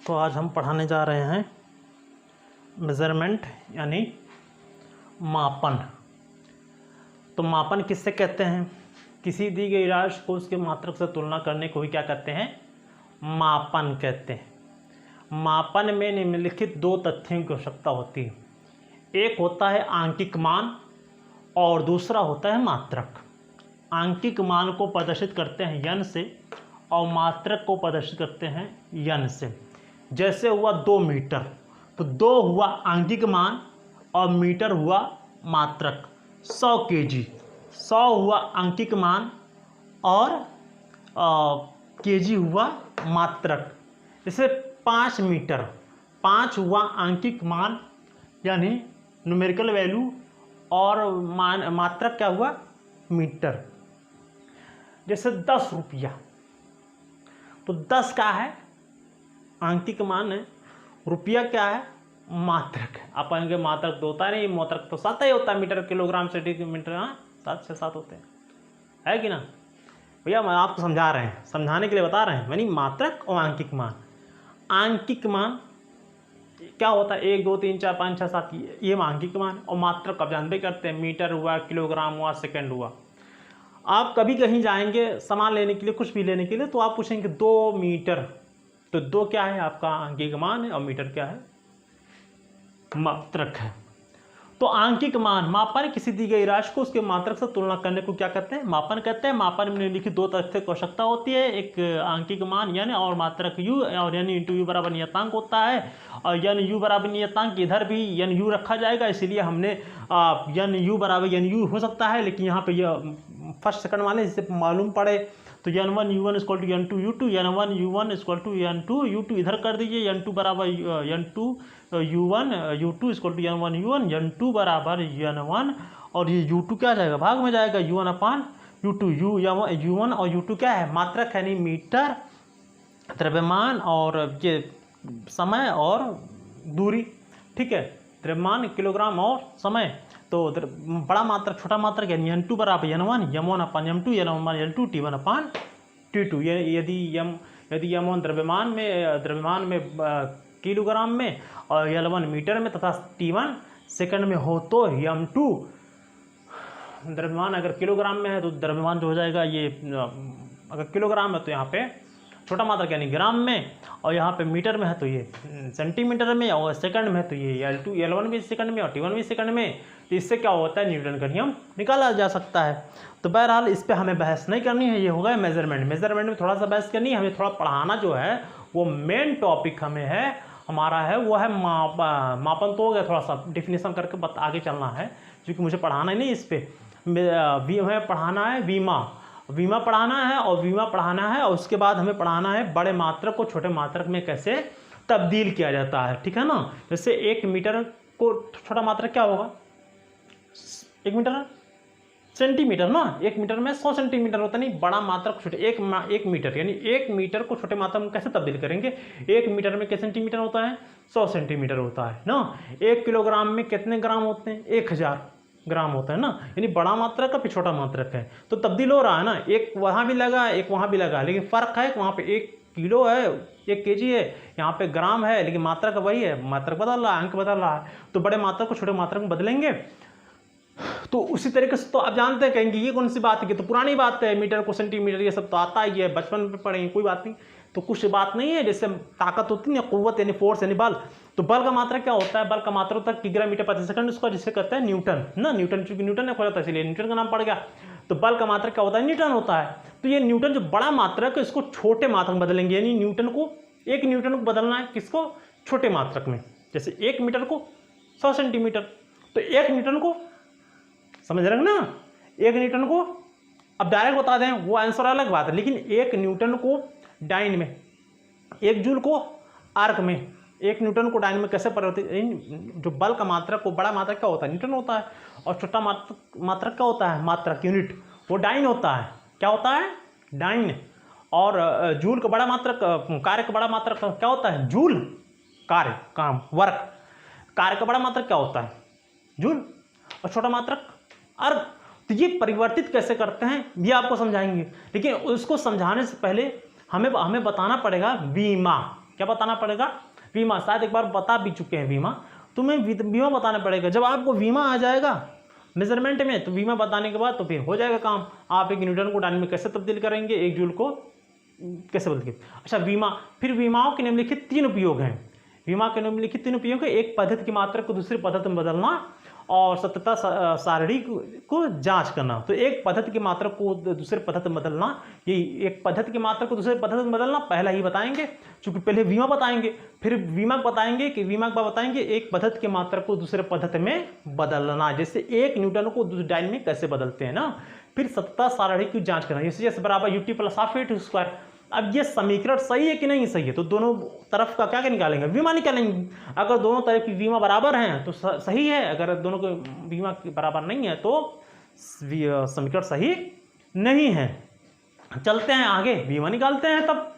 तो आज हम पढ़ाने जा रहे हैं मेज़रमेंट यानी मापन। तो मापन किससे कहते हैं? किसी दी गई राशि को उसके मात्रक से तुलना करने को ही क्या कहते हैं? मापन कहते हैं। मापन में निम्नलिखित दो तथ्यों की आवश्यकता होती है। एक होता है आंकिक मान और दूसरा होता है मात्रक। आंकिक मान को प्रदर्शित करते हैं यन से और मात्रक को प्रदर्शित करते हैं यन से। जैसे हुआ 2 मीटर, तो 2 हुआ आंकिक मान और मीटर हुआ मात्रक। 100 केजी, 100 हुआ आंकिक मान और केजी हुआ मात्रक। जैसे 5 मीटर, 5 हुआ आंकिक मान यानी न्यूमेरिकल वैल्यू और मात्रक क्या हुआ? मीटर। जैसे 10 रुपया, तो 10 क्या है? आंकिक मान है। रुपया क्या है? मात्रक है। आप कहेंगे मात्रक तो होता नहीं, मात्रक तो 7 ही होता है, मीटर किलोग्राम सेंटीमीटर, हाँ 7 होते हैं, है कि ना भैया? मैं आपको समझा रहे हैं, समझाने के लिए बता रहे हैं। यानी मात्रक और आंकिक मान। आंकिक मान क्या होता है? 1 2 3 4 5 6 7, ये आंकिक मान। और मात्रक आप जानते करते हैं, मीटर हुआ, किलोग्राम हुआ, सेकेंड हुआ। आप कभी कहीं जाएंगे सामान लेने के लिए, कुछ भी लेने के लिए, तो आप पूछेंगे 2 मीटर, तो 2 क्या है? आपका आंकिक मान है और मीटर क्या है? मात्रक है। तो आंकिक मान मापन किसी दी गई राशि को उसके मात्रक से तुलना करने को क्या कहते हैं? मापन कहते हैं। मापन में निम्नलिखित दो तथ्य की आवश्यकता होती है। एक आंकिक मान यन और मात्रक यू, और यन इंटू यू बराबर नियतांक होता है। और यन यू बराबर नियतांक, इधर भी यन यू रखा जाएगा, इसीलिए हमने यन यू बराबर यन यू हो सकता है, लेकिन यहाँ पे यह फर्स्ट सेकंड वाले जिससे मालूम पड़े तो n1 u1 equal to n2 u2, n1 u1 equal to n2 u2 इधर कर दीजिए। n2 बराबर n2 u1 u2 equal to n1 u1, n2 बराबर n1, और ये u2 क्या जाएगा? भाग में जाएगा, u1 अपान u2। u1 और u2 क्या है? मात्रक है, नहीं मीटर, द्रव्यमान और ये समय और दूरी, ठीक है। द्रव्यमान, किलोग्राम और समय। तो बड़ा मात्रक छोटा मात्रक यानी n2 बराबर n1, m1 अपान m2, n2 t1 अपान t2। यदि m1 द्रव्यमान में किलोग्राम में और l1 मीटर में तथा t1 सेकंड में हो तो m2 द्रव्यमान अगर किलोग्राम में है तो द्रव्यमान जो हो जाएगा ये, अगर किलोग्राम है तो यहाँ पे छोटा मात्रक यानी ग्राम में, और यहाँ पे मीटर में है तो ये सेंटीमीटर में, और सेकंड में है तो ये L1 भी सेकंड में और T1 भी सेकंड में। तो इससे क्या होता है? न्यूटन का नियम निकाला जा सकता है। तो बहरहाल इस पे हमें बहस नहीं करनी है, ये होगा मेजरमेंट। मेजरमेंट में थोड़ा सा बहस करनी है, हमें थोड़ा पढ़ाना जो है वो मेन टॉपिक हमें है, हमारा है वो है मापन। तो हो गया, थोड़ा सा डिफिनेशन करके आगे चलना है, क्योंकि मुझे पढ़ाना ही नहीं इस पर। हमें पढ़ाना है वीमा पढ़ाना है, और वीमा पढ़ाना है, और उसके बाद हमें पढ़ाना है बड़े मात्रक को छोटे मात्रक में कैसे तब्दील किया जाता है, ठीक है ना। जैसे 1 मीटर को छोटा मात्रक क्या होगा? 1 मीटर सेंटीमीटर ना। 1 मीटर में 100 सेंटीमीटर होता नहीं, बड़ा मात्रक छोटे। 1 मीटर यानी 1 मीटर को छोटे मात्रक में कैसे तब्दील करेंगे? 1 मीटर में कितने सेंटीमीटर होता है? 100 सेंटीमीटर होता है ना। 1 किलोग्राम में कितने ग्राम होते हैं? 1000 ग्राम होता है ना। यानी बड़ा मात्रक का फिर छोटा मात्रक है, तो तब्दील हो रहा है ना। एक वहाँ भी लगा, एक वहाँ भी लगा, लेकिन फ़र्क है कि वहाँ पे 1 किलो है, 1 केजी है, यहाँ पे ग्राम है, लेकिन मात्रक वही है। मात्रक बदल रहा है, अंक बदल रहा है। तो बड़े मात्रक को छोटे मात्रक में बदलेंगे। तो उसी तरीके से तो आप जानते हैं, कहेंगे ये कौन सी बात है? कि तो पुरानी बात है, मीटर को सेंटीमीटर ये सब तो आता ही है, बचपन में पढ़ेंगे, कोई बात नहीं। तो कुछ बात नहीं है। जैसे ताकत होती है, कुव्वत यानी फोर्स यानी बल, तो बल का मात्रक क्या होता है? बल का मात्रक होता है किग्रा मीटर प्रति सेकंड, उसको जिसे कहते हैं न्यूटन ना। न्यूटन चूंकि न्यूटन ने खोजा था इसलिए न्यूटन का नाम पड़ गया। तो बल का मात्रक क्या होता है? न्यूटन होता है। तो ये न्यूटन जो बड़ा मात्रक है इसको छोटे मात्रक में बदलेंगे, यानी न्यूटन को 1 न्यूटन को बदलना है किसको? छोटे मात्रक में। जैसे 1 मीटर को 100 सेंटीमीटर, तो 1 न्यूटन को समझ रहे हो ना। 1 न्यूटन को अब डायरेक्ट बता दें वो आंसर अलग बात है, लेकिन 1 न्यूटन को डाइन में, 1 जूल को आर्क में, 1 न्यूटन को डाइन में कैसे परिवर्तित? जो बल का मात्रक को बड़ा मात्रक क्या होता है? न्यूटन होता है, और छोटा मात्रक क्या होता है? मात्रक यूनिट, वो डाइन होता है। क्या होता है? डाइन। और जूल का बड़ा मात्रक, कार्य का बड़ा मात्रक क्या होता है? जूल। कार्य, काम, वर्क, कार्य का बड़ा मात्रक क्या होता है? जूल। और छोटा मात्रक अर्ग। तो ये परिवर्तित कैसे करते हैं ये आपको समझाएंगे, लेकिन उसको समझाने से पहले हमें बताना पड़ेगा वीमा। क्या बताना पड़ेगा? वीमा। शायद एक बार बता भी चुके हैं वीमा, तुम्हें वीमा बताना पड़ेगा। जब आपको वीमा आ जाएगा मेजरमेंट में, तो वीमा बताने के बाद तो फिर हो जाएगा काम। आप 1 न्यूटन को डायनेमिक में कैसे तब्दील करेंगे, 1 जूल को कैसे बदलेंगे। अच्छा, वीमा, फिर वीमाओं के निम्नलिखित 3 उपयोग हैं। वीमा के निम्नलिखित 3 उपयोग है। एक पद्धति की मात्रा को दूसरी पद्धति में बदलना और सत्यता सारणी को जांच करना। तो एक पद्धति की मात्रा को दूसरे पद्धति में बदलना, ये एक पद्धति की मात्रा को दूसरे पद्धति में बदलना पहला ही बताएंगे, क्योंकि पहले वीमा बताएंगे, फिर वीमक बताएंगे कि वीमक बाद बताएंगे एक पद्धति की मात्रा को दूसरे पद्धति में बदलना, जैसे 1 न्यूटन को दूसरे डायन में कैसे बदलते हैं ना। फिर सत्यता सारणी की जांच करना, जैसे बराबर ut plus half at square. अब ये समीकरण सही है कि नहीं सही है, तो दोनों तरफ का क्या निकालेंगे, वीमा निकालेंगे। अगर दोनों तरफ की वीमा बराबर हैं तो सही है, अगर दोनों को वीमा बराबर नहीं है तो समीकरण सही नहीं है। चलते हैं आगे, वीमा निकालते हैं तब।